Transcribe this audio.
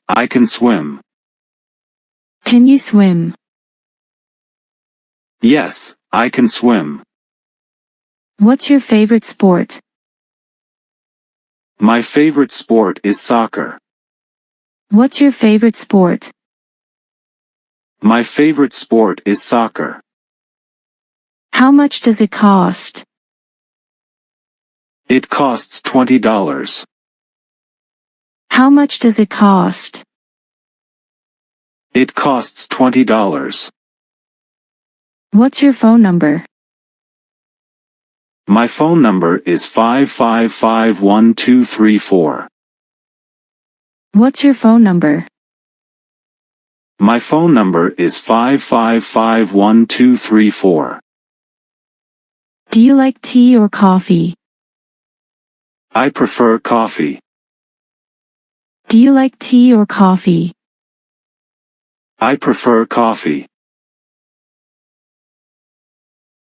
I can swim. Can you swim? Yes, I can swim. What's your favorite sport? My favorite sport is soccer. What's your favorite sport? My favorite sport is soccer. How much does it cost? It costs $20. How much does it cost? It costs $20. What's your phone number? My phone number is 5551234. What's your phone number? My phone number is 5551234. Do you like tea or coffee? I prefer coffee. Do you like tea or coffee? I prefer coffee.